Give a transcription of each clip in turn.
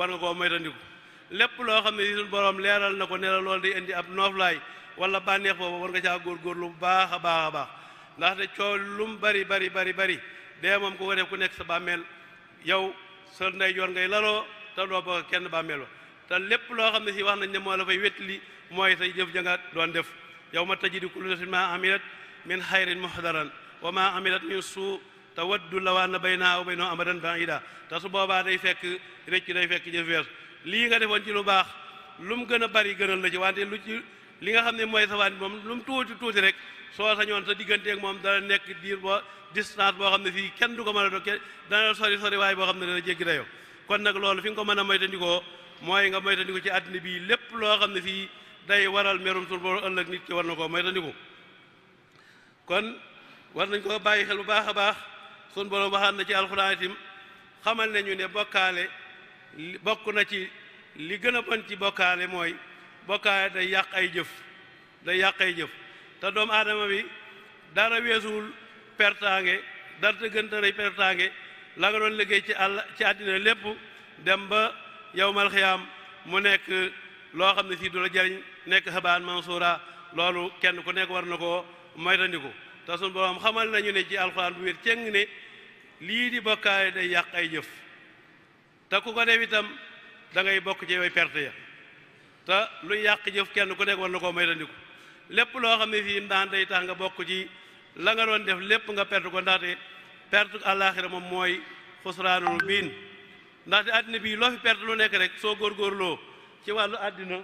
war nga koo moytandiku lépp loo xam ne suñu borom leeral na ko ne la loolu day indi ab nooflaay wala bànneex boobu war nga caa góorgóorlu bu baax a baax a baax ndaxte coow lu mu bari dee moom ku ko def ku nekk sa bàmmeel yow sa ndeyjoor ngay laloo te doo bokk kenn bàmmeel wa te lépp loo xam ne si wax nañ ne moo la fay wétli mooy say jëf janga doon def yow ma tajidu kullu nafsin ma amilat min xayrin muhdaran wa ma amilat min suu tawaddu law anna baynahaa wa baynahu amadan baida te su boobaa day fekk rëcc day fekk jëf wees lii nga defoon ci lu baax lu mu gën a bari gënal la ci wante lu ci li nga xam ne mooy safaan moom lu mu tuuti rek soo sañoon sa digganteeg moom dana nekk diir boo distance boo xam ne fii kenn du ko mën a doon dana sori waaye boo xam ne dana jéggi dayoo kon nag loolu fi nga ko mën a moytandikoo mooy nga moytandiku ci àddina bii lépp loo xam ne fii day waral merum suñu borom ëllëg nit ki war na koo moytandiku kon war nañ ko bàyyi xel bu baax a baax suñu borom waxaat na ci alxuraan itam xamal nañu ne bokkaale bokk na ci li gën a bon ci bokkaale mooy bokkaale day yàq ay jëf te doomu aadama bi dara weesuwul pertaange dara te gën te rëy pertaange la nga doon liggéey ci àddina lépp dem ba yawmal xiyaam mu nekk loo xam ne fii du la jariñ nekk xabaan mansuura loolu kenn ku nekk war na koo moytandiku te sunu borom xamal nañu ne ci alxuraan bu wér cëng ne lii di bokkaale day yàq ay jëf te ku ko def itam da ngay bokk ci way perte ya te lu yàq jëf kenn ku nekk war na koo moytandiku lépp loo xam ne fii ndaan day tax nga bokk ci la nga doon def lépp nga perte ko ndaxte perte àllaaxira moom mooy xusraanul biin ndaxte àddina bii loo fi perte lu nekk rek soo góorgóorloo ci wàllu àddina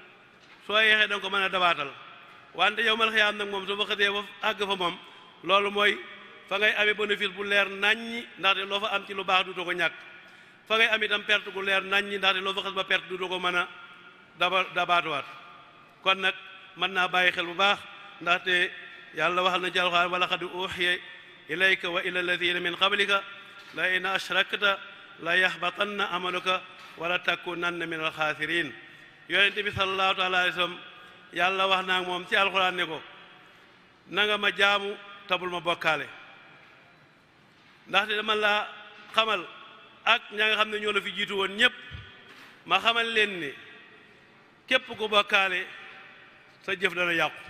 soo yeexee da nga ko mën a dabaatal wante yawmal xiyaam nag moom soo fa xëtee ba àgg fa moom loolu mooy fa ngay amee bénéfice bu leer naññi ndaxte loo fa am ci lu baax duutoo ko ñàkk fa ngay am itam perte gu leer naññi ndaxte loo fa xas ba perte duutoo ko mën a dabaatuwaat kon nag mën naa bàyyi xel bu baax ndaxte yàlla waxal na ci alxuraan wa laqad uuhiya ilayka wa ila alladina min qablika la in ashrakta la yaxbatanna amaluka wala takunanna min alxaasirin yonente bi sallallahu taala alayhi wa sallam yàlla wax naa moom ci alxuraan ne ko na nga ma jaamu tabul ma bokkaale ndaxte dama laa xamal ak ña nga xam ne ñoo la fi jiitu woon ñépp ma xamal leen ne képp ku bokkaale sa jëf dana yàqu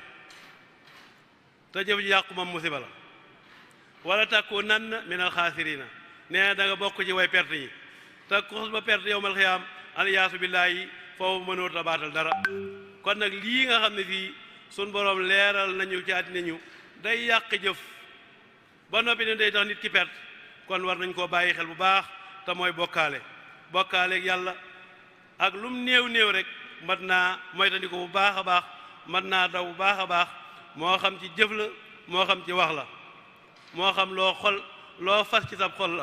te jëf ji yàqu moom musiba la wala takunanna min alxaasirina nee na da nga bokk ci way perte yi te ku xas ba perte yawmal xiyaam aliyaasu billaahi foofu mënoo tabaatal dara kon nag lii nga xam ne fii sun boroom leeral nañu ci àddina ñu day yàq jëf ba noppi ne day tax nit ki perte kon war nañ koo bàyyi xel bu baax te mooy bokkaale ak yàlla ak lum néew rek mat naa moytandiku bu baax a baax mat naa daw bu baax a baax moo xam ci jëf la moo xam ci wax la moo xam loo fas ci sab xol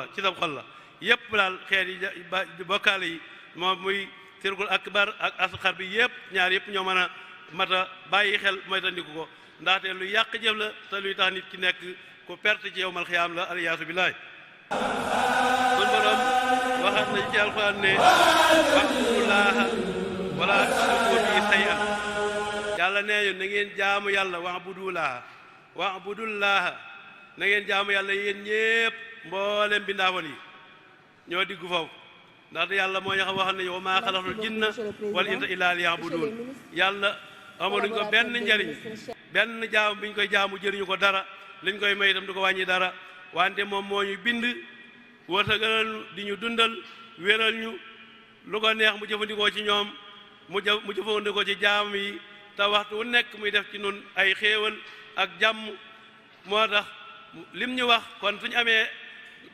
la yépp daal xeet yi bokkaale yi moom muy sirkul akbar ak asxar bi yépp ñaar yépp ñoo mën a mat a bàyyi xel moytandiku ko ndaxte lu yàq jëf la te luy tax nit ki nekk ku perte ci yawmal xiyaam la aliyaasu billaahi sun borom waxaat nañ ci alxuraan ne wabudullaaha wala tushriku bihi shay'an yàlla nee ñu na ngeen jaamu yàlla wabudullaaha na ngeen jaamu yàlla yéen ñépp mboolem bindaafoon yi ñoo diggu foofu ndaxte yàlla moo ñu xam waxal nañu wa maa xalaqtul jinna wal insa illaa liya'buduun yàlla amaluñ ko benn njariñ benn jaamu bi ñu koy jaamu jëriñu ko dara liñ koy may itam du ko wàññi dara wante moom moo ñu bind wërsëgalal di ñu dundal wéral ñu lu ko neex mu jëfandikoo ci ñoom mu jëfandikoo ci jaam yi te waxtu wu nekk muy def ci nun ay xéewal ak jàmm moo tax lim ñu wax kon suñu amee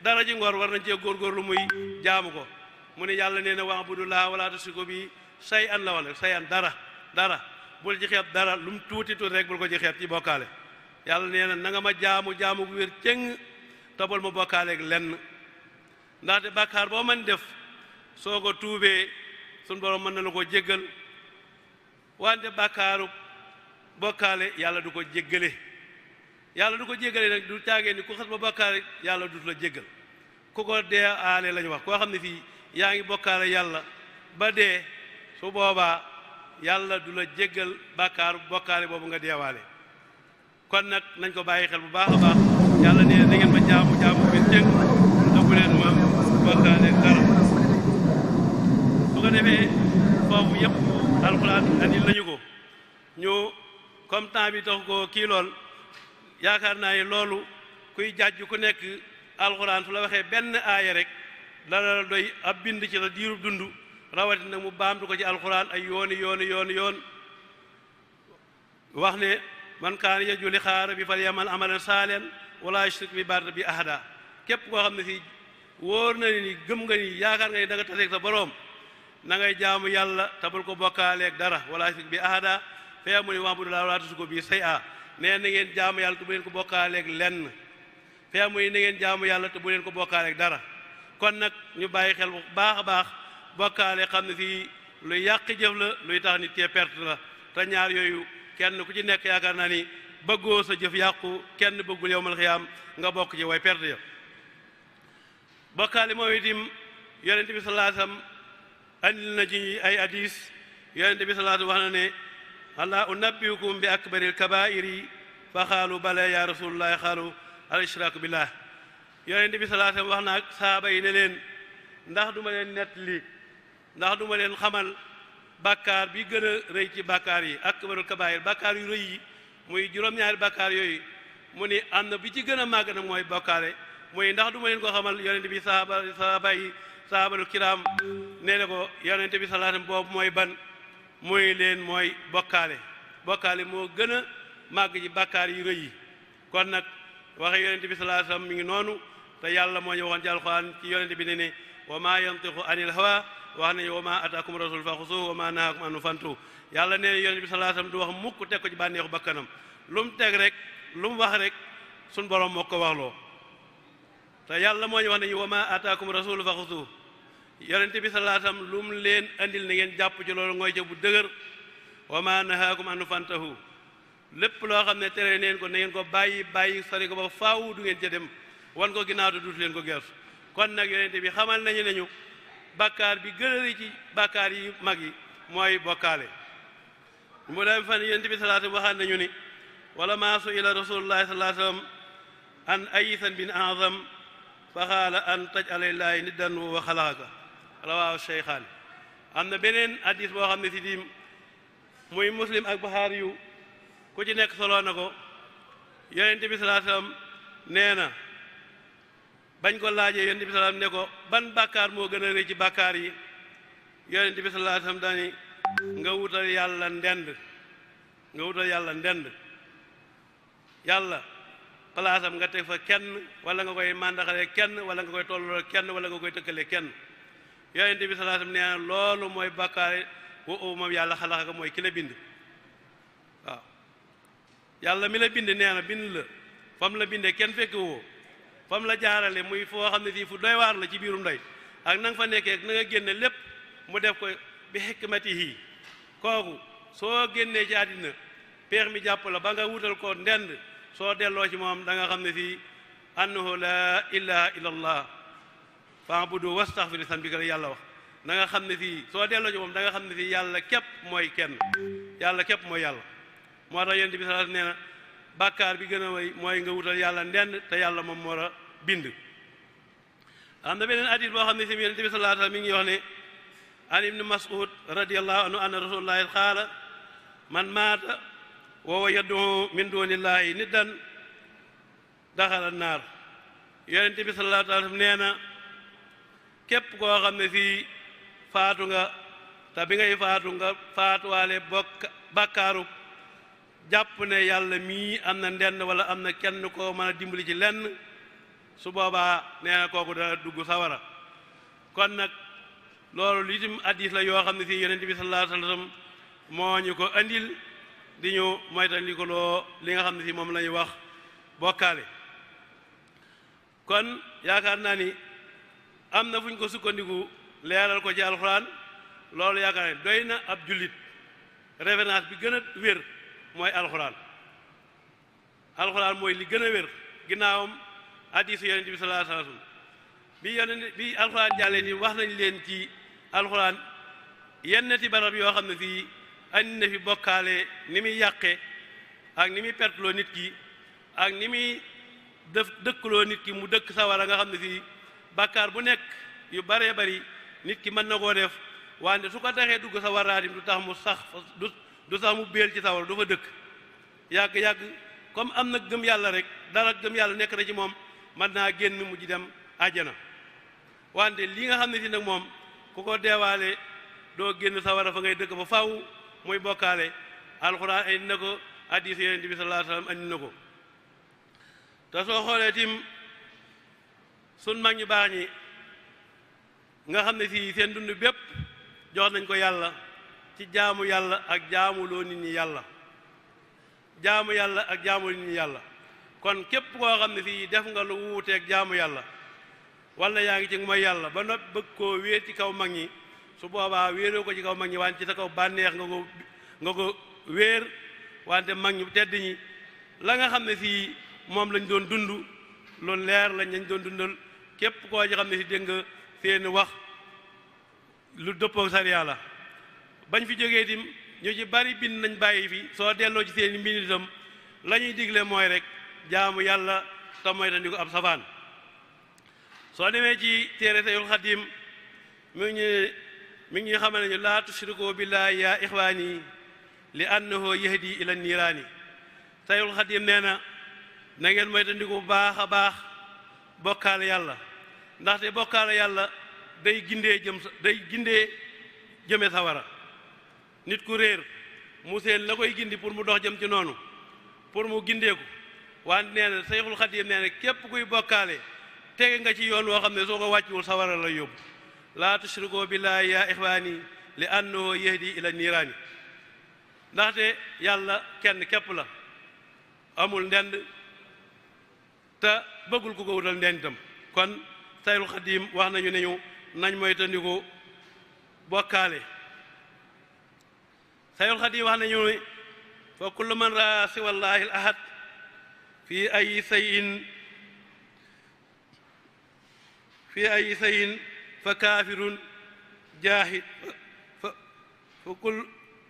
dara ji ngor war nañ cee góorgóorlu muy jaamu ko mu ne yàlla nee na wa'budullaaha wala tushriku bihi shay'an la wax shay'an dara bul ci xeeb dara lu mu tuuti rek bul ko ci xeeb ci bokkaale yàlla nee na nga ma jaamu gu wér cëng te bul ma bokkaaleeg lenn ndaxte bàkkaar boo mën def soo ko tuubee suñ borom mën na la ko jéggal wante bàkkaaru bokkaale yàlla du ko jéggale nag du caagee ni ku xas ba bokkaale yàlla du la jéggal ku ko dee aale lañu wax koo xam ne fii yaa ngi bokkaale yàlla ba dee su boobaa yàlla du la jéggal bàkkaaru bokkaale boobu nga deewaale kon nag nañ ko bàyyi xel bu baax a baax yàlla nee na ngeen ma jaamu bi jëng te bu leen ma bokkaale dara su ko defee foofu yëpp alxuraan andil nañu ko ñu comme temps bi tax ko kii lool yaakaar naa ne loolu kuy jàjj ku nekk alxuraan su la waxee benn aaya rek dana la doy ab bind ci la diirub dund rawatina mu baamtu ko ci alxuraan ay yoon wax ne man kaana yarju liqaa'a rabbihi falyamal amalan saalihan wala yushrik bi ibaadati rabbihi ahadaa képp koo xam ne si wóor na ni gëm nga ni yaakaar nga ni da nga taseeg sa boroom na ngay jaamu yàlla te bul ko bokkaaleeg dara wala yushrik bi ahadaa fee mu ni wa'budullaaha wa laa tushriku bihi shay'an nee na ngeen jaamu yàlla te bu leen ko bokkaaleeg lenn fee mu ni na ngeen jaamu yàlla te bu leen ko bokkaaleeg dara kon nag ñu bàyyi xel bu baax a baax bokkaale xam ne fii luy yàq jëf la luy tax nit kee perte la te ñaar yooyu kenn ku ci nekk yaakaar naa ni bëggoo sa jëf yàqu kenn bëggul yowmal xiyaam nga bokk ci way perte ya bokkaale moom itam yonent bi sallallahu alayhi wasallam andil na ci ay hadis yonent bi sallallahu alayhi wasallam wax na ne alaa unabbiukum bi akbaril kabaa'iri fa xaalu bala ya rasulullahi xaalu al ishraaku billah yonent bi sallallahu alayhi wasallam wax na ak saaba yi ne leen ndax duma leen nettali ndax duma leen xamal bàkkaar bi gën a rëy ci bàkkaar yi akbarul kabaa'ir bàkkaar yu rëy yi muy juróom-ñaari bàkkaar yooyu mu ni am na bi ci gën a màgg nag mooy bokkaale muy ndax duma leen ko xamal yonent bi sahabalu kiram nee na ko yonent bi sallallahu alayhi wasallam boobu mooy ban muy leen mooy bokkaale moo gën a màgg ci bàkkaar yu rëy yi kon nag waxe yonent bi sallallahu alayhi wasallam mi ngi noonu te yàlla moo ñu waxoon ci alxuraan ci yonent bi ne wa ma yantiqu anil hawa wax nañu wa ma ataakum rasul fa xusuhu wa ma nahakum anhu fantu yàlla nee na yonent bi sallallahu alayhi wasallam du wax mukk teg ko ci bànneexu bakkanam lu mu teg rek lu mu wax rek suñ borom moo ko waxloo te yàlla moo ñu wax nañu wa ma ataakum rasul fa xusuhu yonent bi sallallahu alayhi wasallam lu mu leen andil na ngeen jàpp ci loolu ngooy ca bu dëgër wa ma nahakum anhu fantahu lépp loo xam ne tere neen ko na ngeen ko bàyyi sori ko ba faaw du ngeen ca dem wan ko ginnaaw te duutu leen ko gersu kon nag yonent bi xamal nañu bàkkaar bi gën a rëy ci bàkkaar yi mag yi mooy bokkaale mu dem fan yonent bi sallallahu alayhi wasallam waxaat nañu ni wala maa su'ila rasulullahi sallallahu alayhi wasallam an ayyi dhanbin a'zam fa qaala an taj'ala lillahi niddan wa xalaqaka rawaahu shaykhaani am na beneen hadis boo xam ne si diim muy muslim ak Buxaari yu ku ci nekk solo na ko yonent bi sallallahu alayhi wasallam nee na bañ ko laajee yonent bi sallallahu alayhi wasallam ne ko ban bàkkaar moo gën a rëy ci bàkkaar yi yonent bi sallallahu alayhi wasallam daani nga wutal yàlla ndend yàlla palaasam nga teg fa kenn wala nga koy màndaxale kenn wala nga koy tolloo kenn wala nga koy tëkkale kenn yonent bi sallallahu alayhi wasallam nee na loolu mooy bàkkaar wo moom yàlla xalaqa mooy ki la bind waaw yàlla mi la bind nee na bind la fam la bindee kenn fekk woo fam la jaarale muy foo xam ne fii fu doy waar la ci biirum ndey ak na nga fa nekkee na nga génne lépp mu def ko bi hikmatihi kooku soo génnee ci àddina peex mi jàpp la ba nga wutal ko ndend soo delloo ci moom da nga xam ne fii annahu la ilaha illa allah fa'budu wastaghfir dhanbika la yàlla wax na nga xam ne fii soo delloo ci moom da nga xam ne fii yàlla képp mooy kenn yàlla képp mooy yàlla moo tax yonent bi sallallahu alayhi wasallam nee na bàkkaar bi gën a way mooy nga wutal yàlla ndend te yàlla moom moo la bind am na beneen hadith boo xam ne si yonent bi sallallahu alayhi wasallam mi ngi wax ne an ibn mas'ud radiyallahu anhu anna rasulullahi qaala man maata wa huwa yad'u min dunillahi niddan daxala naar yonent bi sallallahu alayhi wasallam nee na képp koo xam ne fii faatu nga te bi ngay faatu nga faatuwaale bàkkaaru jàpp ne yàlla mii am na ndend wala am na kenn koo mën a dimbali ci lenn su boobaa nee na kooku dana dugg sawara kon nag loolu li tim hadiis la yoo xam ne fii yonent bi sallallahu alayhi wasallam moo ñu ko andil di ñu moytandi ko loo li nga xam ne fii moom la ñuy wax bokkaale kon yaakaar naa ni am na fu ñu ko sukkandiku leeral ko ci alxuraan loolu yaakaar ne doy na ab jullit référence bi gën a wér mooy alxuraan mooy li gën a wér ginnaawam hadiisu yonent bi sallallahu alayhi wasallam bi alxuraan jàllee ni wax nañ leen ci alxuraan yennati barab yoo xam ne fii andi na fi bokkaale ni muy yàqe ak ni muy perteloo nit ki ak ni muy dëkkaloo nit ki mu dëkk sawara nga xam ne fii bàkkaar bu nekk yu baree bari nit ki mën na koo def wante su ko taxee dugg sawara du tax mu sax du sax mu béel ci sawara du fa dëkk yàgg-yàgg comme am na gëm yàlla rek dara gëm yàlla nekk na ci moom mën naa génn mujj dem àjjana wante li nga xam ne si nag moom ku ko deewaale doo génn sawara fa ngay dëkk fa faw muy bokkaale alxuraan andi na ko hadiis Yonent bi sallallahu alayhi wa sallam andi na ko te soo xoolee tim sun mag ñi baax ñi nga xam ne si seen dund bépp jox nañ ko yàlla ci jaamu yàlla ak jaamuloo nit ñi yàlla jaamu yàlla ak jaamu nit ñi yàlla kon képp koo xam ne fii def nga lu wuuteeg jaamu yàlla wala yaa ngi ci mooy yàlla ba noppi bëgg koo wéer ci kaw mag ñi su boobaa wéeroo ko ci kaw mag ñi wante ci sa kaw bànneex nga ko wéer wante mag ñi tedd ñi la nga xam ne fii moom lañ doon dund lu leer lañ doon dundal képp koo ci xam ne si dégg nga seen wax lu dëppoo sariya la bañ fi jógee tim ñu ci bari bind nañ bàyyi fi soo delloo ci seen mbind itam la ñuy digle mooy rek jaamu yàlla te mooy ta ndi ko ab safaan soo demee ci téere Sayxul Xadiim mi ngi ñuy xamal nañu laa tushriku billaahi yaa ixwaani li annahu yahdi ila niiraani Sayxul Xadiim nee na na ngeen mooy ta ndi ko bu baax a baax bokkaale yàlla ndaxte bokkaale yàlla day gindee jëme sawara nit ku réer mu seen la koy gindi pour mu dox jëm ci noonu pour mu gindeeku wante nee na Sayxul Xadiim nee na képp kuy bokkaale tege nga ci yoon woo xam ne soo ko wàccuwul sawara la yóbbu laa tushrikoo billaahi yaa ixwaani li annahu yahdi ila niiraani ndaxte yàlla kenn képp la amul ndend te bëggul ku ko wutal ndend itam kon Sayxul Xadiim wax nañu ne ñu nañ moytandiku bokkaale Sayxul Xadiim wax nañu ne fa kullu man raa siwallaahi al ahad fi ay sayin fa kaafirun jaahid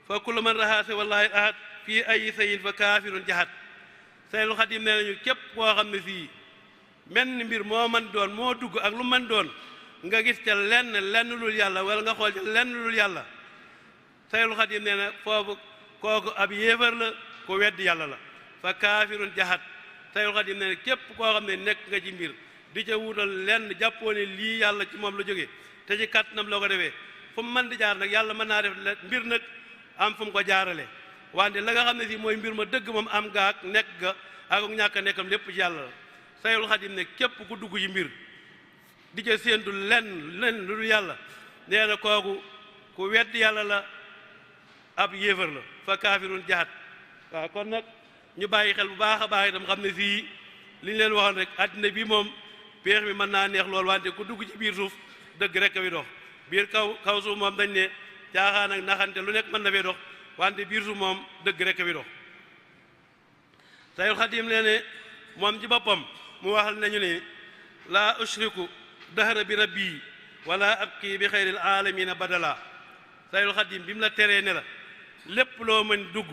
fa kullu man raa siwallaahi al ahad fi ay sayin fa kaafirun jaahid Sayxul Xadiim nee nañu képp koo xam ne fii menn mbir moo man doon moo dugg ak lu man doon nga gis ca lenn lul yàlla wala nga xool ca lenn lul yàlla Sayxul Xadiim nee na foofu kooku ab yéefar la ku weddi yàlla la fa kaafirun jahat Sayxul Xadiim nee na képp koo xam ne nekk nga ci mbir di ca wutal lenn jàppoo ne lii yàlla ci moom la jógee te ci kàttanam loo ko defee fu mu mën di jaar nag yàlla mën naa def mbir nag am fu mu ko jaarale wante la nga xam ne si mooy mbir ma dëgg moom am ga ak nekk ga ak ñàkk a nekkam lépp ci yàlla la Sayxul Xadiim ne képp ku dugg ci mbir di ca séentu lenn lu dul yàlla nee na kooku ku weddi yàlla la ab yéefar la fa kaafirun jahat waaw kon nag ñu bàyyi xel bu baax a baax itam xam ne fii li ñu leen waxoon rek àddina bi moom péex mi mën naa neex lool wante ku dugg ci biir suuf dëgg rek a fi dox biir kaw suuf moom dañ ne caaxaan ak naxante lu nekk mën na fee dox wante biir suuf moom dëgg rek a fi dox Sayxul Xadiim nee ne moom ci boppam mu waxal nañu ne laa ushriku dahra bi rabbi wala abki bi xayril aalamiina badala Sayxul Xadiim bi mu la teree ne la lépp loo mën dugg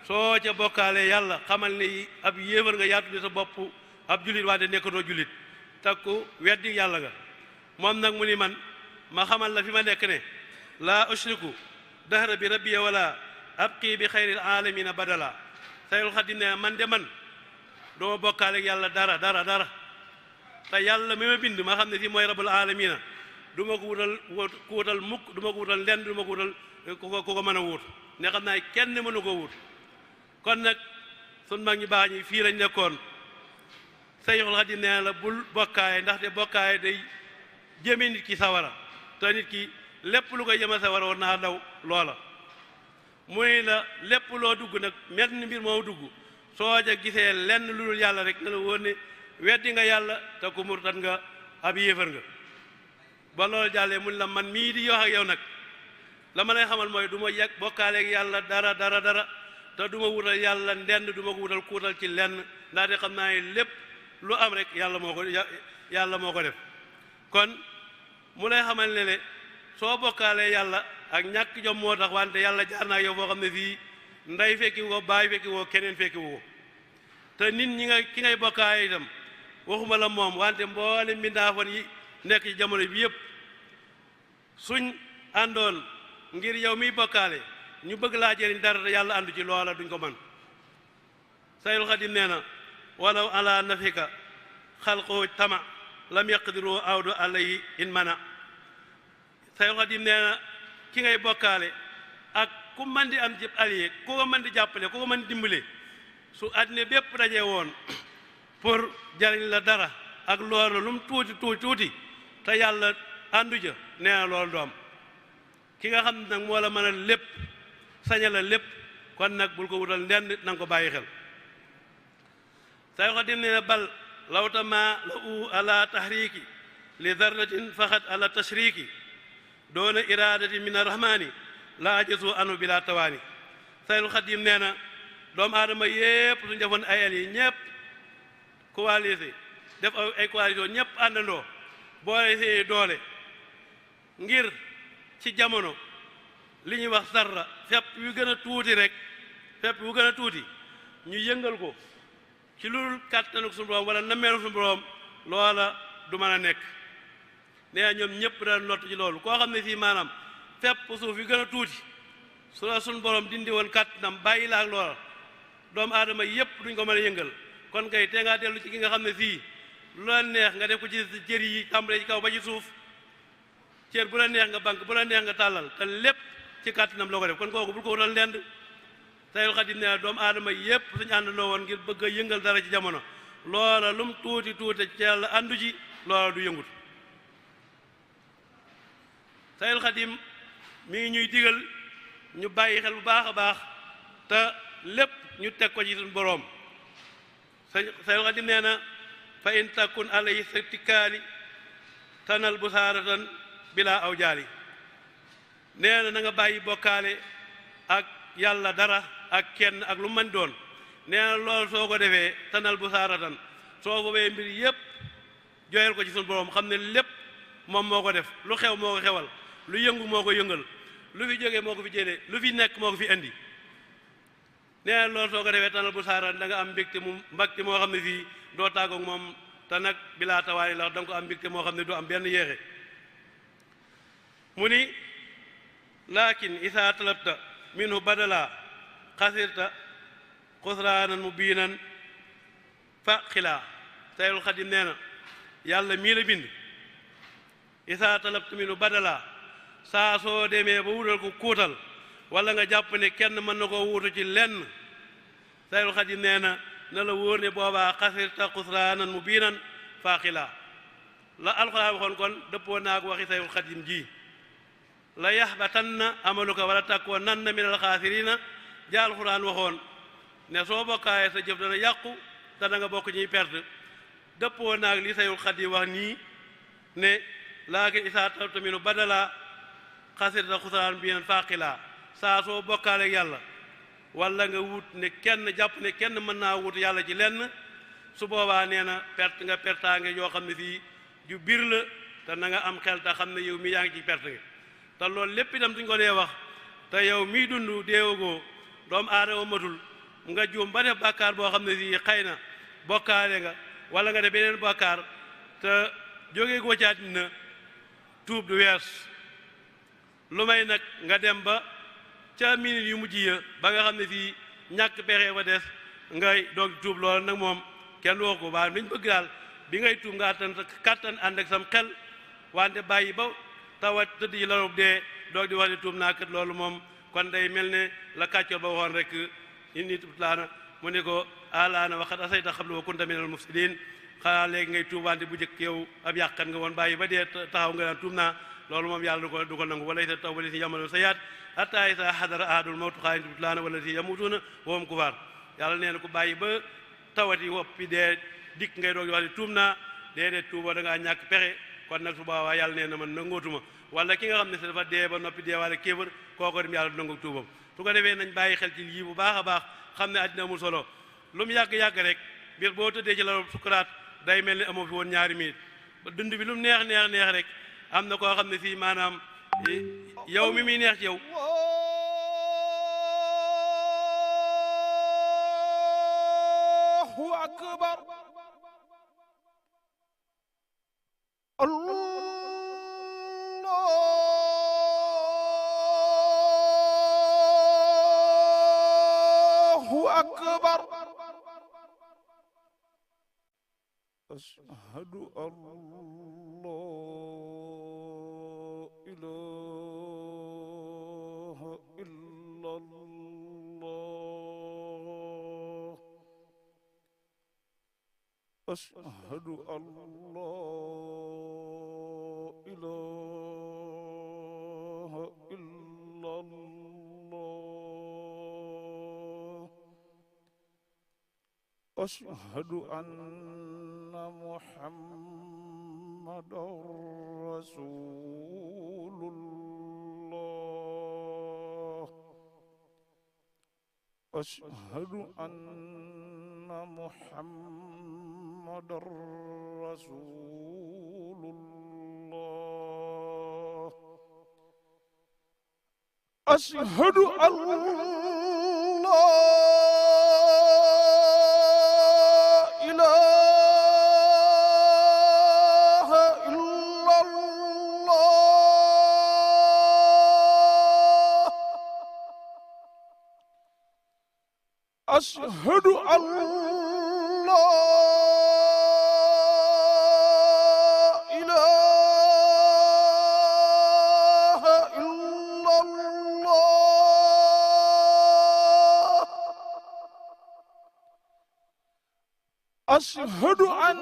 soo ca bokkaale yàlla xamal ne ab yéefar nga yaatu di sa bopp ab jullit wante nekkatoo jullit takku weddi yàlla nga moom nag mu ni man ma xamal la fi ma nekk ne laa ushriku dahra bi rabbi wala abki bi xayril aalamiina badala Sayxul Xadiim ne man de man duma bokkaale ak yàlla dara te yàlla mi ma bind ma xam ne si mooy rabbul aalamiina du ma ko wutal mukk du ma ko wutal lenn du ma ko wutal ku ko mën a wut ne xam naa kenn mënu ko wut kon nag sun mag ñi baax ñi fii lañ nekkoon Sayxul Xadiim nee la bul bokkaaye ndaxte bokkaaye day jëme nit ki sawara te nit ki lépp lu koy jëme sawara war naa daw loola muy la lépp loo dugg nag menn mbir moo dugg soo ja gisee lenn lu dul yàlla rek na la wóor ne weddi nga yàlla te ku murtat nga ab yéefar nga ba loolu jàllee mun la man mii di wax ak yow nag la ma lay xamal mooy du ma yegg bokkaaleeg yàlla dara te du ma wutal yàlla ndend du ma ko wutal kuutal ci lenn ndaxte xam naa ne lépp lu am rek yàlla moo ko def kon mu lay xamal ne soo bokkaalee yàlla ak ñàkk jom moo tax wante yàlla jaar naa yow foo xam ne fii ndey fekki woo baay fekki woo keneen fekki woo te nit ñi ki ngay bokkaale itam waxuma la moom wante mboole mbindaafoon yi nekk ci jamono bi yëpp suñ àndoon ngir yow miy bokkaale ñu bëgg laa jëriñ dara te yàlla àndu ci loola duñ ko mën Sayxul Xadim nee na walaw ala nafika xalqoo tama lam yaqdiru awdu alayhi in mana Sayxul Xadim nee na ki ngay bokkaale ak ku mën di am ci allié ku ko mën di jàppale ku ko mën di dimbale su àddina bépp dajee woon pour jariñ la dara ak loolu lu mu tuuti te yàlla àndu ja nee na loolu doom ki nga xam ne nag moo la mën a lépp saña la lépp kon nag bul ko wutal ndend nanga ko bàyyi xel Sayxul Xadim nee na bal lawtama la u ala tahriki li darratin faxat ala tashriki doona iradati min arrahmani la ajasu anu bila tawaani Sayxul Xadim nee na doomu aadama yépp suñu defoon ay el yi ñépp coalisé def ay coalition ñépp àndandoo boole see doole ngir ci jamono li ñuy wax sarra fepp yu gën a tuuti rek fepp yu gën a tuuti ñu yëngal ko ci lu kàttanu suñu borom wala nameelu suñu borom loola du mën a nekk nee ñoom ñëpp dana nott ci loolu koo xam ne fii maanaam fepp suuf yu gën a tuuti su la suñu borom dindi woon kàttanam bàyyi la ak loola doomu aadama yëpp duñ ko mën a yëngal kon kay te ngaa dellu ci ki nga xam ne fii lu la neex nga def ko ci cër yi tàmbalee ci kaw ba ci suuf cër bu la neex nga bank bu la neex nga tàllal te lépp ci kàttanam loo ko def kon kooku bul ko wutal ndend Sayxul Xadim nee na doomu aadama yépp suñu àndandoo woon ngir bëgg a yëngal dara ci jamono loola lum tuuti ci yàlla àndu ci loola du yëngut Sayxul Xadim mi ngi ñuy digal ñu bàyyi xel bu baax a baax te lépp ñu teg ko ci suñu boroom Sayxul Xadim nee na fa in takun alayhi satikaali tanal bu saaratan bila aw jaali nee na nga bàyyi bokkaale ak yàlla dara ak kenn ak lu mën doon nee na loolu soo ko defee tanal bu saaratan soo boobee mbir yépp joyal ko ci suñu boroom xam ne lépp moom moo ko def lu xew moo ko xewal lu yëngu moo ko yëngal lu fi jógee moo ko fi jëlee lu fi nekk moo ko fi indi nee na loolu soo ko defee tanal bu saaratan da nga am mbégte moo xam ne fii doo tàggoog moom te nag bilaa tawaani la da nga ko am mbégte moo xam ne du am benn yéexe mu ni lakin isa talabta minhu badala xasirta xusraanan mubiinan fa xilaa Sayxul Xadim nee na yàlla mii la bind isa talabta minhu badala saa soo demee ba wutal ko kuutal wala nga jàpp ne kenn mën na koo wuutu ci lenn Sayxul Xadim nee na la wóor ne boobaa xasirta xusraanan mubiinan fa xilaa la alxuraan waxoon kon dëppoo naag waxi Sayxul Xadim ji la yaxbatanna amaluka wala takoonanna min alxaasiriina ja alxuraan waxoon ne soo bokkaaye sa jëf dana yàqu te da nga bokk ñuy perte dëppoo naag li Sayxul Xadim wax nii ne laakin isaa talabta minhu badala xasirta xusraan bi faaqilaa saa soo bokkaale yàlla wala nga wut ne kenn jàpp ne kenn mën naa wut yàlla ci lenn su boobaa nee na perte nga pertaange yoo xam ne fii ju biir la te na nga am xel te xam ne yow mi yaa ngi ci perte nga te loolu lépp itam duñ ko dee wax te yow miy dund deewagoo doomu aadama matul nga juum ba def bàkkaar boo xam ne fii xëy na bokkaale nga wala nga def beneen bàkkaar te jógee goo ci àddina tuub du wees lu may nag nga dem ba ca minute yu mujj ya ba nga xam ne fii ñàkk pexe ba des ngay doog tuub loolu nag moom kenn woo ko baa liñ bëgg daal bi ngay tuub nga kàttan ànd ak sam xel wante bàyyi ba tawat tëdd yi la dee doog di wax ne tuub naa kat loolu moom kon day mel ne la kàccoor ba waxoon rek inni tubtu laana mu ne ko alaana waxat asayta xablu wa kunta minal mufsidin xanaa léegi ngay tuub wante bu njëkk yow ab yàqan nga woon bàyyi ba dee taxaw nga daan tuub naa loolu moom yàlla du ko nangu wala sa taw bali si yamalu sa yaat hatta isa hadara ahadul mawtu xaala inni tubtu laana wala si yamutuuna wa hum kufaar yàlla nee na ko bàyyi ba tawati woppi dee dikk ngay doog di wax ne tuub naa déedéet tuuboo da ngaa ñàkk pexe kon nag su boobaa yàlla nee na man nangootuma wala ki nga xam ne si dafa dee ba noppi dee wala kéefër kooko dem yàlla du nangu tuubam su ko defee nañ bàyyi xel ci lii bu baax a baax xam ne àddina amul solo lu mu yàgg-yàgg rek biir boo tëddee ci la sukuraat day mel ni amoo fi woon ñaari minute ba dund bi lu mu neex rek am na koo xam ne fii maanaam yow mi muy neex ci yow Allahu akbar Allah أكبر أشهد أن لا إله إلا الله أشهد أن لا إله إلا الله أشهد أن محمدا رسول الله أشهد أن محمدا رسول الله أشهد أن لا إله إلا الله أشهد أن لا إله إلا الله أشهد أن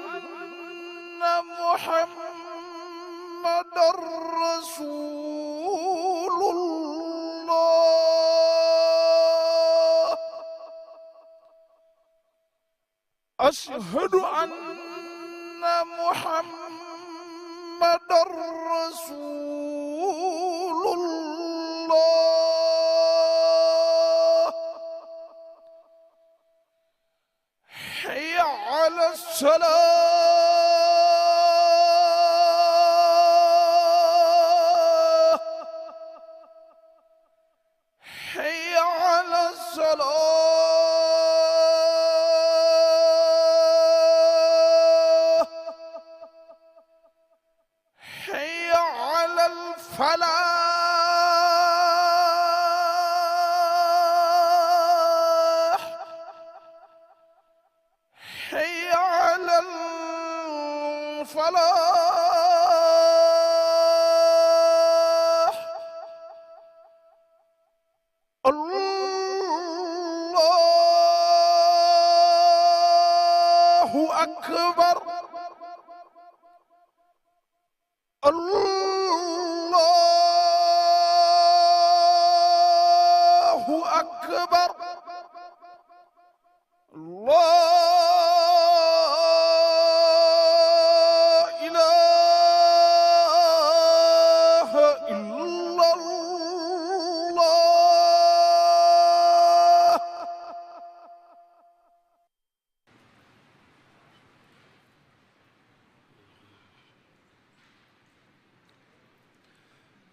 محمدا رسول الله أشهد أن محمدا رسول الله حي على الصلاة حي على الصلاة حي على الفلاح حي على الفلاح الله أكبر الله أكبر لا إله إلا الله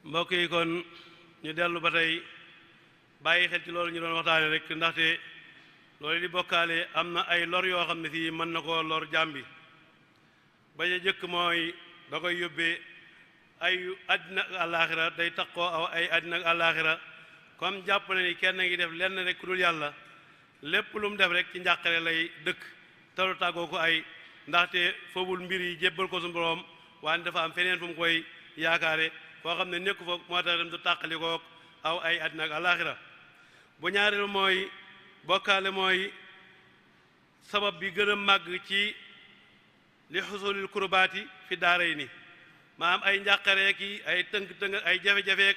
mbokk yi kon ñu dellu ba tey bàyyi xel ci loolu ñu doon waxtaane rek ndaxte loolu di bokkaale am na ay lor yoo xam ne fii mën na koo lor jàmbi ba ca jëkk mooy da koy yóbbee ay àddina ak àllaaxira day takkoo aw ay àddina ak àllaaxira comme jàpp na ni kenn ngi def lenn rek ku dul yàlla lépp lu mu def rek ci njàqare lay dëkk talu tàggoo ko ay ndaxte foobul mbir yi jébbal ko suñu borom waaye dafa am feneen fu mu koy yaakaare foo xam ne nekku fa moo tax dem du tàqali kook aw ay àddina ak àllaaxira bu ñaareelu mooy bokkaale mooy sabab bi gën a màgg ci li xusulil kurbaati fi daaray ni maanaam ay njàqareek yi ay tënk-tënk ay jafe-jafeek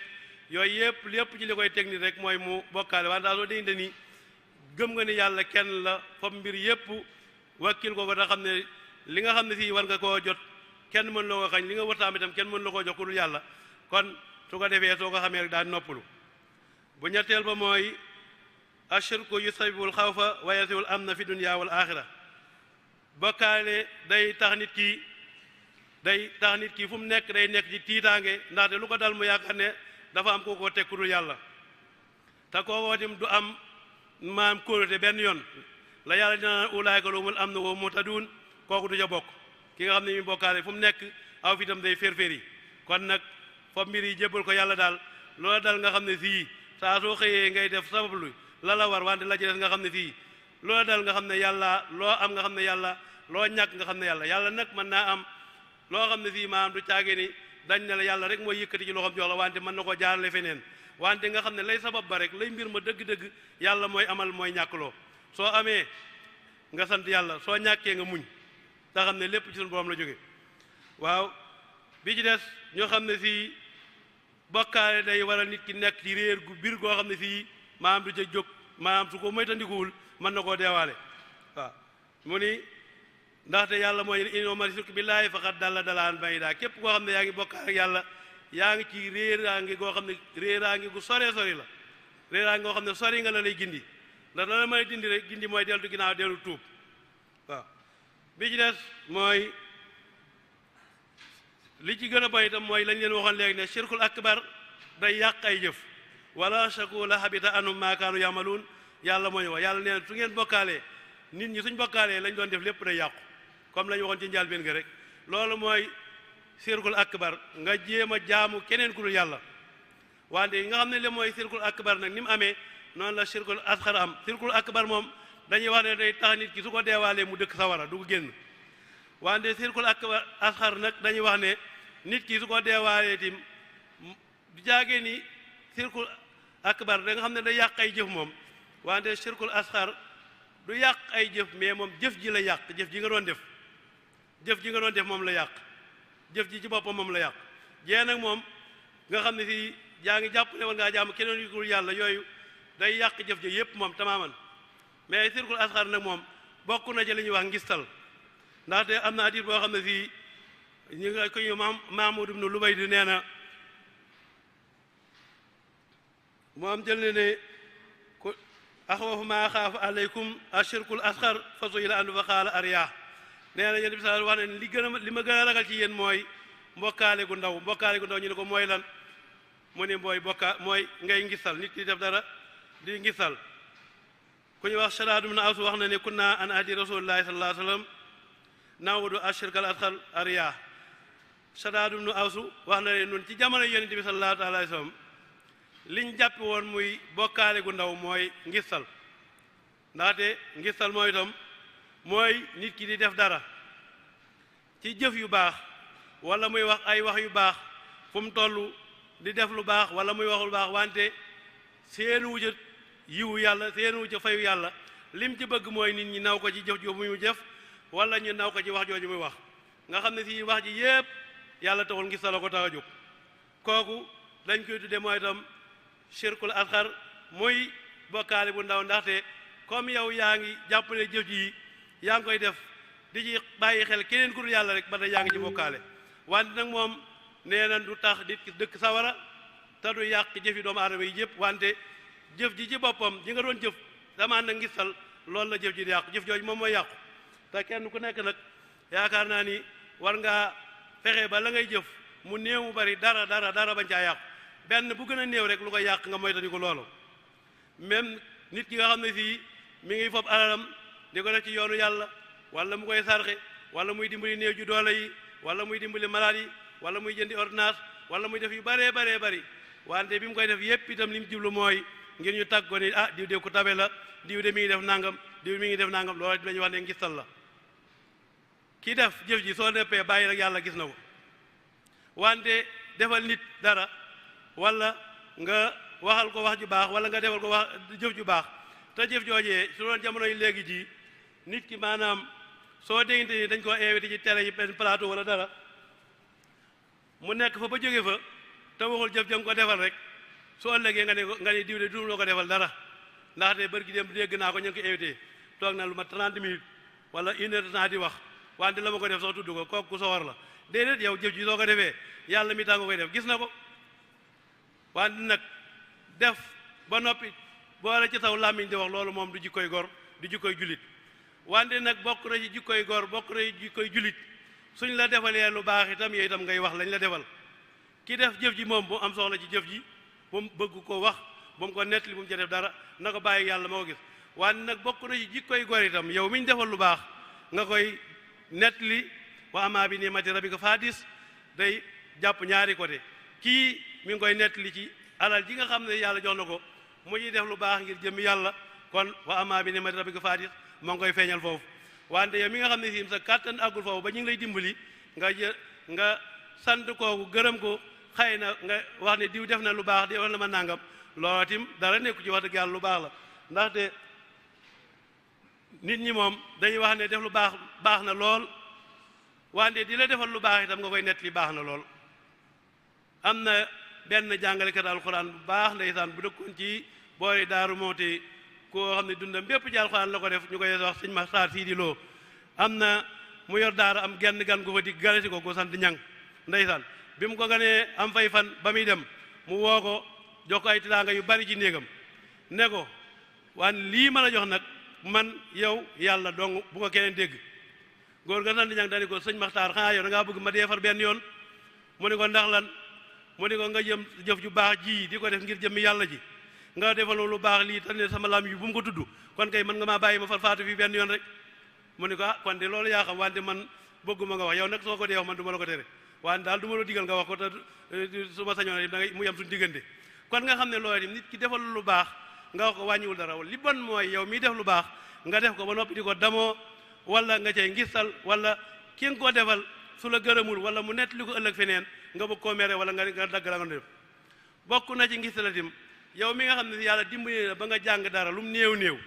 yooyu yëpp ci li koy technique rek mooy mu bokkaale waaye daal soo dénte ni gëm nga ni yàlla kenn la fop mbir yëpp wakkil ko da xam ne li nga xam ne fii war nga koo jot kenn mën loo ko xañ li nga wartaam itam kenn mën la koo jox ku dul yàlla kon su ko defee soo ko xamee rek daal noppalu bu ñetteel ba mooy ashirku yusabibul xawfa wa yasiwul amna fi dunya wal axira bokkaale day tax nit ki fu mu nekk day nekk ci tiitaange ndaxte lu ko dal mu yaakaar ne dafa am koo ko teg ku dul yàlla te kookoo tim du am maam kóolute benn yoon la yàlla dina naan ulaayka lahumul amnu wa hum muhtadun kooku du ca bokk ki nga xam ne mi bokkaale fu mu nekk aw fitam day fér-féri kon nag foofu mbir yi jébbal ko yàlla daal loola dal nga xam ne fii saa soo xëyee ngay def sabablu la la war wante la ci des nga xam ne fii loo dal nga xam ne yàlla loo am nga xam ne yàlla loo ñàkk nga xam ne yàlla yàlla nag mën naa am loo xam ne fii maanaam du caage ni dañ ne la yàlla rek mooy yëkkati ci loxoom jox la wante mën na koo jaarale feneen wante nga xam ne lay sabab ba rek lay mbir ma dëgg-dëgg yàlla mooy amal mooy ñàkkloo soo amee nga sant yàlla soo ñàkkee nga muñ te xam ne lépp ci suñu borom la jóge waaw bi ci des ñoo xam ne fii bokkaale day waral nit ki nekk ci réer gu biir goo xam ne fii maanaam du ca jóg maanaam su ko moytandikuwul mën na koo deewaale waaw mu ni ndaxte yàlla mooy innahu man yushrik billaahi faqad dalla dalaalan ba'iidaa képp koo xam ne yaa ngi bokkaale ak yàlla yaa ngi ci réeraange goo xam ne réeraange gu sori la réeraange goo xam ne sori nga la lay gindi ndax la may dindi rek gindi mooy deltu ginnaaw dellu tuub waaw bi ci des mooy li ci gën a bay itam mooy lañ leen waxoon léegi ne shirkul akbar day yàq ay jëf wala shaku la habita anhum maa kaanu yamaluun yàlla mooy wax yàlla nee na su ngeen bokkaalee nit ñi suñ bokkaalee lañ doon def lépp day yàqu comme la ñu waxoon ci njëlbéen ga rek loolu mooy shirkul akbar nga jéem a jaamu keneen ku dul yàlla wante yi nga xam ne le mooy shirkul akbar nag ni mu amee noonu la shirkul asxar am shirkul akbar moom dañuy wax ne day tax nit ki su ko deewaalee mu dëkk sawara du ko génn wante shirkul akbar asxar nag dañuy wax ne nit ki su ko deewaalee tim du jaagee ni shirkul akbar da nga xam ne day yàq ay jëf moom wante shirkul asxar du yàq ay jëf mais moom jëf ji la yàq jëf ji nga doon def jëf ji nga doon def moom la yàq jëf ji ci boppam moom la yàq jee nag moom nga xam ne fii yaa ngi jàpp ne war ngaa jaamu keneen yu dul yàlla yooyu day yàq jëf ji yépp moom tamaaman mais shirkul asxar nag moom bokk na ci li ñuy wax ngistal ndaxte am na hadith boo xam ne fii ñu nga ko ñu Mahmoud ibnu Lubayd nee na moom jël ne ne ku axwafu maa xaafu aleykum ashirkul asxar fa su'ila anhu fa qaala ariyaa nee na yéen bi sa wax ne li ma gën a ragal ci yéen mooy mbokkaale gu ndaw ñu ne ko mooy lan mu ne mooy ngay ngisal nit ki def dara di ngisal ku ñu wax Shadaad ibn Aws wax na ne kunna an ahdi rasulillahi sallallahu alayhi wa sallam nawudu ashirkal asxar ariyaa Shadaad ibn Aws wax na ne nun ci jamono yonent bi sallallahu alayhi wa sallam liñ jàpp woon muy bokkaale gu ndaw mooy ngistal ndaxte ngistal mooy itam mooy nit ki di def dara ci jëf yu baax wala muy wax ay wax yu baax fu mu toll di def lu baax wala muy wax lu baax wante seenu wu ca yiwu yàlla seenu wu ca fayu yàlla lim ci bëgg mooy nit ñi naw ko ci jëf jooju muy jëf wala ñu naw ko ci wax jooju muy wax nga xam ne si wax ji yépp yàlla taxul ngistal ko tax a jóg kooku dañ koy tudde mooy itam shirkul asxar muy bokkaale bu ndaw ndaxte comme yow yaa ngi jàpp ne jëf ji yaa ngi koy def di ci bàyyi xel keneen ku dul yàlla rek ba tey yaa ngi ci bokkaale wante nag moom nee na du tax nit ki dëkk sawara te du yàq jëfi doomu aadama yi yëpp wante jëf ji ci boppam ji nga doon jëf damaan na ngistal loolu la jëf ji di yàqu jëf jooju moom mooy yàqu te kenn ku nekk nag yaakaar naa ni war ngaa fexe ba la ngay jëf mu néew mu bari dara bañ caa yàqu benn bu gën a néew rek lu ko yàq nga moytandi ko loolu même nit ki nga xam ne fii mi ngi fob alalam di ko def ci yoonu yàlla wala mu koy sarxe wala muy dimbali néew ju doole yi wala muy dimbali malade yi wala muy jëndi ordonnance wala muy def yu bëree bari wante bi mu koy def yépp itam li mu jublu mooy ngir ñu tàgg ko ni ah diw de ku tabe la diw de mi ngi def nangam diw mi ngi def nangam loolu dañuy wax ne ngistal la ki def jëf ji soo neppee bàyyi rek yàlla gis na ko wante defal nit dara wala nga waxal ko wax ju baax wala nga defal ko wax jëf ju baax te jëf joojee su doon jamono yi léegi ji nit ki maanaam soo déggante ni dañ ko invité ci télé yi benn plateau wala dara mu nekk fa ba jóge fa te waxul jëf jëm ko defal rek soo ëllëgee nga ne diw de du loo ko defal dara ndaxte bër gi dem dégg naa ko ñu ngi ko invité toog na lu ma 30 minutes wala 1 heure de temps di wax wante la ma ko def sax tudd ko kooku ku sawar la déedéet yow jëf ji soo ko defee yàlla mi tax nga koy def gis na ko wante nag def ba noppi boole ci taw làmmiñ di wax loolu moom du jikkoy gor du jikkoy julit wante nag bokk na ci jikkoy gor bokk na ci jikkoy julit suñ la defalee lu baax itam yow itam ngay wax lañ la defal ki def jëf ji moom bu am soxla ci jëf ji bu mu bëgg ko wax bu mu ko nettali bu mu ca def dara na ko bàyyi yàlla moo ko gis wante nag bokk na ci jikkoy gor itam yow mi ñu defal lu baax nga koy nettali wa amaa bi ni'mati rabbika fahadis day jàpp ñaari côté kii mi ngi koy nettali ci alal ji nga xam ne yàlla jox na ko mu ñuy def lu baax ngir jëmmi yàlla kon wa amma bi ni'mati rabbika fahaddith moo ngi koy feeñal foofu wante yow mi nga xam ne si sa kàttan àggul foofu ba ñu ngi lay dimbali nga sant kooku gërëm ko xëy na nga wax ne diw def na lu baax di wax na ma nangam loolu tim dara nekku ci wax dëgg yàlla lu baax la ndaxte nit ñi moom dañuy wax ne def lu baax baax na lool wante di la defal lu baax itam nga koy nett li baax na lool am na benn jàngalekat alxuraan bu baax ndeysaan bu dëkkoon ci boori Daaru Mooti koo xam ne dundam bépp ci alxuraan la ko def ñu koy wax sëñ Maxtaar Siidi Lo am na mu yor daara am genn gan gu fa di galati ko gu sant ñang ndeysaan bi mu ko ganee am fay fan ba muy dem mu woo ko jox ko ay tiraanga yu bari ci néegam ne ko waan lii ma la jox nag man yow yàlla dong bu ko keneen dégg góor ga sant ñang dani ko sëñ Maxtaar xanaa yow da ngaa bëgg ma dee far benn yoon mu ni ko ndax lan mu ni ko nga jëm jëf ju baax ji di ko def ngir jëmmi yàlla ji nga defal lu baax lii te ne sama lam yu bu mu ko tudd kon kay mën nga maa bàyyi ma far faatu fii benn yoon rek mu ni ko ah kon de loolu yaa xam wante man bëgguma nga wax yow nag soo ko dee wax man du ma la ko tere wante daal du ma la digal nga wax ko te su ma sañoon da ngay mu yem suñu diggante kon nga xam ne loolu itam nit ki defal lu baax nga wax ko wàññiwul dara li bon mooy yow miy def lu baax nga def ko ba noppi di ko damoo wala nga cay ngistal wala ki nga ko defal su la gërëmul wala mu nett li ko ëllëg feneen nga bëgg koo mere wala nga dagg la nga def bokk na ci ngistalatim yow mi nga xam ne yàlla dimbali la ba nga jàng dara lu mu néew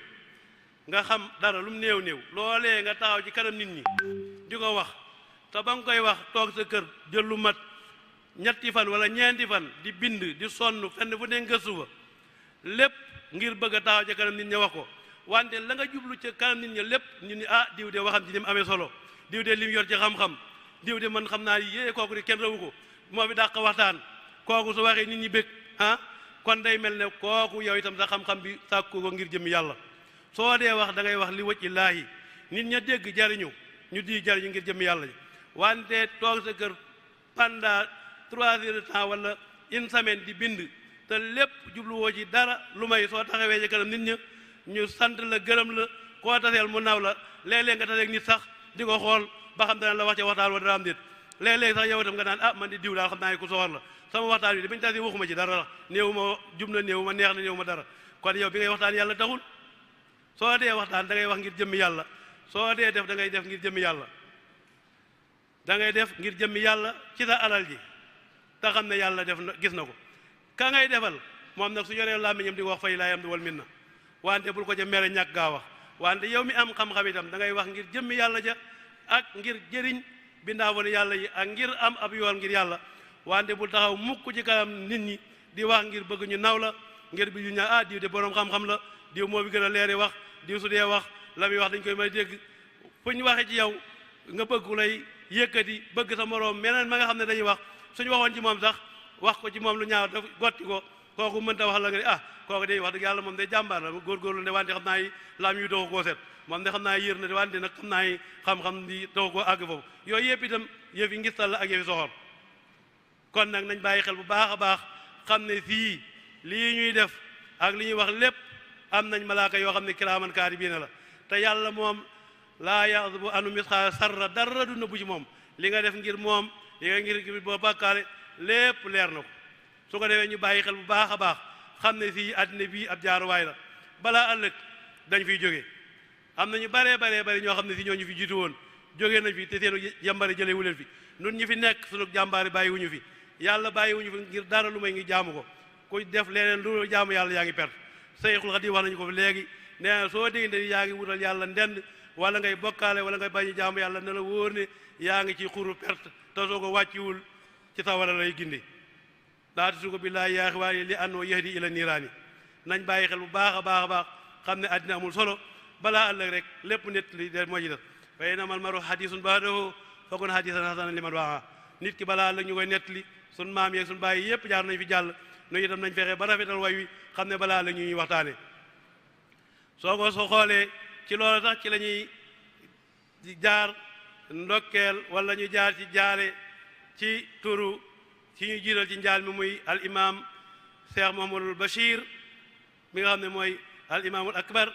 nga xam dara lu mu néew loolee nga taxaw ci kanam nit ñi di ko wax te ba nga koy wax toog sa kër jël lu mat ñetti fan wala ñeenti fan di bind di sonn fenn fu ne gëstu fa lépp ngir bëgg a taxaw ci kanam nit ñi wax ko wante la nga jublu ci kanam nit ñi lépp ñu ni ah diw de waxam ci ni mu amee solo diw de li mu yor ci xam-xam diw de man xam naa yée kooku de kenn rawu ko moo fi dàq waxtaan kooku su waxee nit ñi bëgg ah kon day mel ne kooku yow itam sa xam-xam bi sàkku ko ngir jëm yàlla soo dee wax da ngay wax li wëcc illaahi nit ña dégg jariñu ñu di jariñu ngir jëm yàlla wante toog sa kër pendant 3 heures de temps wala une semaine di bind te lépp jubluwoo ci dara lu may soo taxawee ci kanam nit ña ñu sant la gërëm la koo taseel mu naw la léeg-léeg nga taseeg nit sax di ko xool ba xam dana la wax ca waxtaan wa dara am déet léeg-léeg sax yow itam nga naan ah man di diw daal xam naa ne ku soxor la sama waxtaan bi di bañ tasee waxuma ci dara la néew ma jub na néew ma neex na néew ma dara kon yow bi ngay waxtaan yàlla taxul soo dee waxtaan da ngay wax ngir jëmmi yàlla soo dee def da ngay def ngir jëmmi yàlla da ngay def ngir jëmmi yàlla ci sa alal ji te xam ne yàlla def na gis na ko ka ngay defal moom nag su yoree làmmiñam di wax fay laayam di wal min na wante bul ko ca mere ñàkk gaa wax wante yow mi am xam-xam itam da ngay wax ngir jëmmi yàlla ja ak ngir jëriñ bindaawoon yàlla yi ak ngir am ab yool ngir yàlla wante bul taxaw mukk ci kanam nit ñi di wax ngir bëgg ñu naw la ngir bi ñu ñaa ah diw de boroom xam-xam la diw moo bi gën a leeri wax diw su dee wax la muy wax dañ koy may dégg fu ñu waxee ci yow nga bëgg lay yëkkati bëgg sa moroom meneen ma nga xam ne dañuy wax suñu waxoon ci moom sax wax ko ci moom lu ñaaw daf gotti ko kooku mënta wax la nga ne ah kooku day wax dëgg yàlla moom day jàmbaar la góorgóorlu ne wante xam naa yi laam yu doxu koo seet moom de xam naa yër na de wante nag xam naa yi xam-xam di doxu koo àgg foofu yooyu yëpp itam yëf yi ngistal la ak yëfi soxor kon nag nañ bàyyi xel bu baax a baax xam ne fii lii ñuy def ak li ñuy wax lépp am nañ malaaka yoo xam ne kiraaman kaatibiina la te yàlla moom laa yaxzubu anu misqaala sarra dara du nëbbu ci moom li nga def ngir moom li nga ngir boo bàkkaale lépp leer na ko su ko defee ñu bàyyi xel bu baax a baax xam ne fii àddina bii ab jaaruwaay la balaa ëllëg dañ fiy jóge am na ñu baree ñoo xam ne si ñoo ñu fi jiitu woon jógee nañ fi te seenu jàmbaari jëlee wu leen fi nun ñi fi nekk sunu jàmbaari bàyyiwuñu fi yàlla bàyyiwuñu fi ngir dara lu may ngi jaamu ko ku def leneen lu jaamu yàlla yaa ngi perte Seyxul Xadiim wax nañu ko fi léegi nee na soo déggante ni yaa ngi wutal yàlla ndend wala ngay bokkaale wala ngay bañ jaamu yàlla na la wóor ne yaa ngi ci xuru perte te soo ko wàcciwul ci sawara lay gindi daati su ko billaahi yaa xiwaani li annoo yahdi ila niiraani nañ bàyyi xel bu baax a baax xam ne àddina amul solo balaa ëllëg rek lépp nett li de moo ci des fa innamal maru hadiisun ba'dahu fakun hadiisan hasanan liman waa nit ki balaa ëllëg ñu koy nett li sun maam yeeg sun bàyyi yépp jaar nañ fi jàll nu itam nañ fexe ba rafetal way wi xam ne balaa ëllëg ñu ñuy waxtaane soo xoolee ci loolu tax ci la ñuy jaar ndokkeel wala ñu jaar ci jaale ci turu ci ñu jiital ci njaal mi muy al imam Cheikh Mouhamadul Bachir mi nga xam ne mooy al imaamul akbar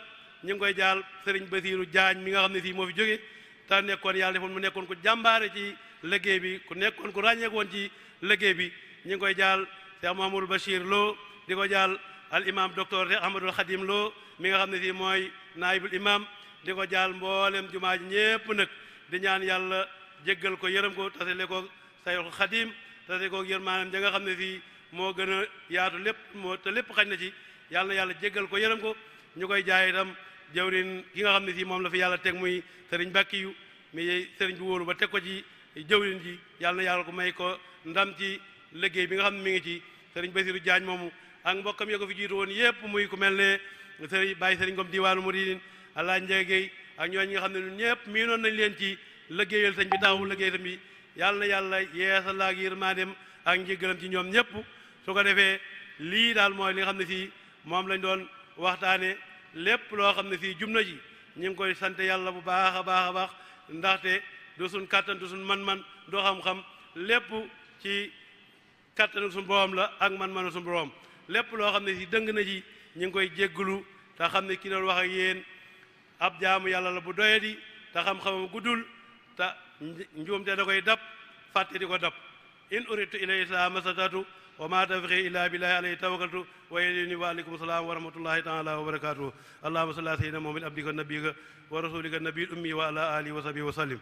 ñu ngi koy jaal Serigne Basiiru Jaañ mi nga xam ne fii moo fi jóge te nekkoon yàlla defoon mu nekkoon ku jàmbaare ci liggéey bi ku nekkoon ku ràññeeku woon ci liggéey bi ñu ngi koy jaal Cheikh Mouhamadul Bachir Lo di ko jaal al imam docteur Cheikh Ahmadul Khadim Lo mi nga xam ne si mooy naayibul imam di ko jaal mboolem jumaa ji ñépp nag di ñaan yàlla jéggal ko yërëm ko tasale ko Sayxul Khadim tasale ko yërmaanam ja nga xam ne si moo gën a yaatu lépp moo te lépp xañ na ci yàlla na yàlla jéggal ko yërëm ko ñu koy jaay itam jawrin ki nga xam ne si moom la fi yàlla teg muy sëriñ Bakkiyu mi sëriñ bi wóolu ba teg ko ci jawrin ji yàlla na yàlla ko may ko ndam ci liggéey bi nga xam ne mi ngi ci sëriñ Basiru Jaañ moomu ak mbokkam yo ko fi jiitu woon yépp muy ku mel ne sëriñ Baye sëriñ Ngom diwaanu Muridin Allah Njegey ak ñooñu nga xam ne ñun ñëpp miinoon nañ leen ci liggéeyal sëñ bi taxawu liggéey sëñ bi yàlla na yàlla yeesal ak yërmandeem ak njëggalam ci ñoom ñëpp su ko defee lii daal mooy li nga xam ne fii moom lañ doon waxtaane lépp loo xam ne fii jum na ji ñu ngi koy sant yàlla bu baax a baax a baax ndaxte du suñ kàttan du suñ man-man du xam-xam lépp ci kàttanu suñu borom la ak man-manu suñu borom lépp loo xam ne si dëng na ji ñu ngi koy jégglu te xam ne ki doon wax ak yéen ab jaamu yàlla la bu doyadi te xam-xamam guddul te njuumte da koy dab fàtte di ko dab in uritu ilay islam masatatu wa ma tawfiqi illa billahi alayhi tawakkaltu wa ilayhi wa alaykum salaam wa rahmatullahi taala wa barakatuhu allahumma salli ala sayyidina muhammad abdika nabiyika wa rasulika nabiyil ummi wa ala alihi wa sahbihi wa sallim